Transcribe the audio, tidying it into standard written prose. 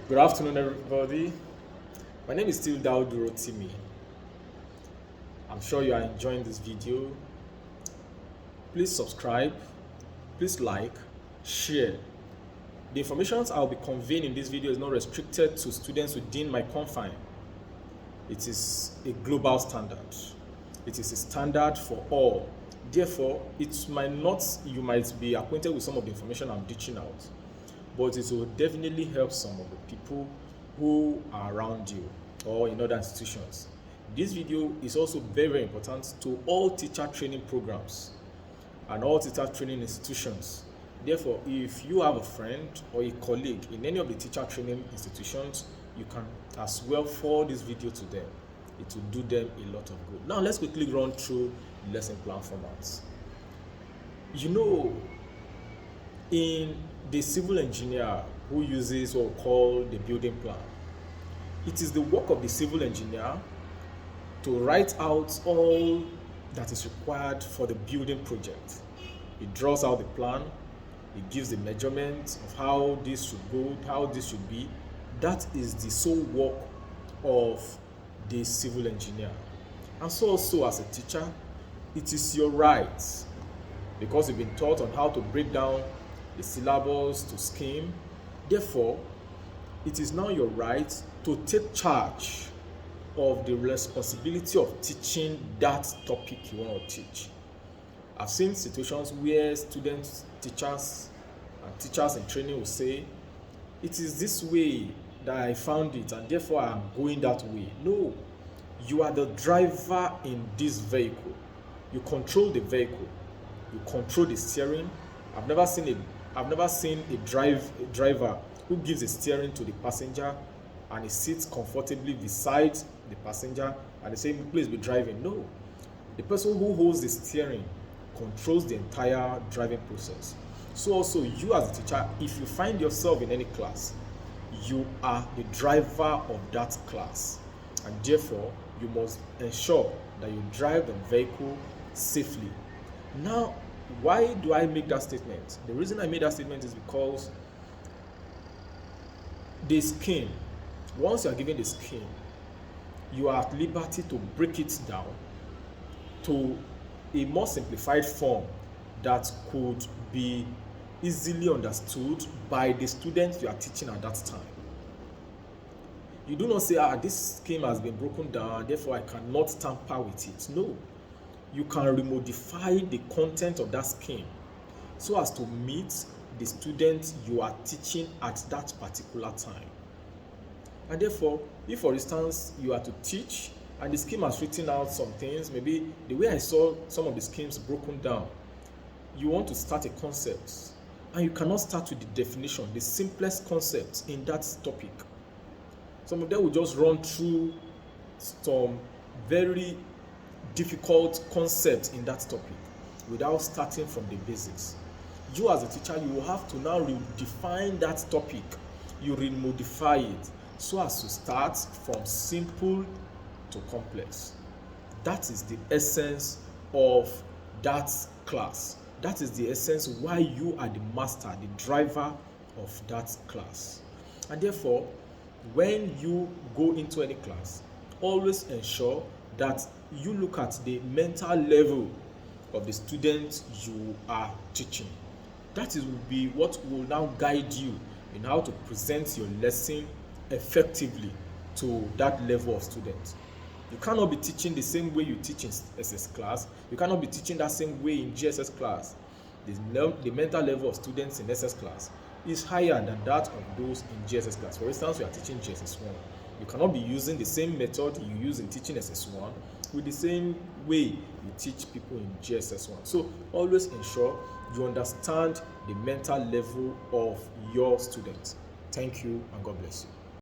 Good afternoon, everybody. My name is still Dauduro Timi. I'm sure you are enjoying this video. Please subscribe, please like, share. The information I'll be conveying in this video is not restricted to students within my confine. It is a global standard. It is a standard for all. Therefore, you might be acquainted with some of the information I'm teaching out, but it will definitely help some of the people who are around you or in other institutions. This video is also very, very important to all teacher training programs and all teacher training institutions. Therefore, if you have a friend or a colleague in any of the teacher training institutions, you can as well forward this video to them. It will do them a lot of good. Now, let's quickly run through lesson plan formats. In the civil engineer who uses what we call the building plan, it is the work of the civil engineer to write out all that is required for the building project. It draws out the plan, it gives the measurements of how this should go, how this should be. That is the sole work of the civil engineer. And so also as a teacher, it is your right, because you've been taught on how to break down the syllables to scheme. Therefore, it is now your right to take charge of the responsibility of teaching that topic you want to teach. I've seen situations where students, teachers, and teachers in training will say, it is this way that I found it and therefore I'm going that way. No, you are the driver in this vehicle. You control the vehicle. You control the steering. I've never seen a driver who gives the steering to the passenger and he sits comfortably beside the passenger and they say, please be driving. No. The person who holds the steering controls the entire driving process. So also you as a teacher, if you find yourself in any class, you are the driver of that class. And therefore, you must ensure that you drive the vehicle safely. Now, why do I make that statement? The reason I made that statement is because the scheme, once you are given the scheme, you are at liberty to break it down to a more simplified form that could be easily understood by the students you are teaching at that time. You do not say, this scheme has been broken down, therefore I cannot tamper with it. No. You can remodify the content of that scheme so as to meet the students you are teaching at that particular time. And therefore, if for instance you are to teach and the scheme has written out some things, maybe the way I saw some of the schemes broken down, you want to start a concept and you cannot start with the definition, the simplest concept in that topic. Some of them will just run through some very difficult concepts in that topic without starting from the basics. You as a teacher, you will have to now redefine that topic. You remodify it so as to start from simple to complex. That is the essence of that class. That is the essence why you are the master, the driver of that class. And therefore, when you go into any class, always ensure that you look at the mental level of the student you are teaching. That will be what will now guide you in how to present your lesson effectively to that level of student. You cannot be teaching the same way you teach in SS class. You cannot be teaching that same way in GSS class. The mental level of students in SS class is higher than that of those in GSS class. For instance, you are teaching GSS 1. You cannot be using the same method you use in teaching SS1 with the same way you teach people in GSS 1. So always ensure you understand the mental level of your students. Thank you and God bless you.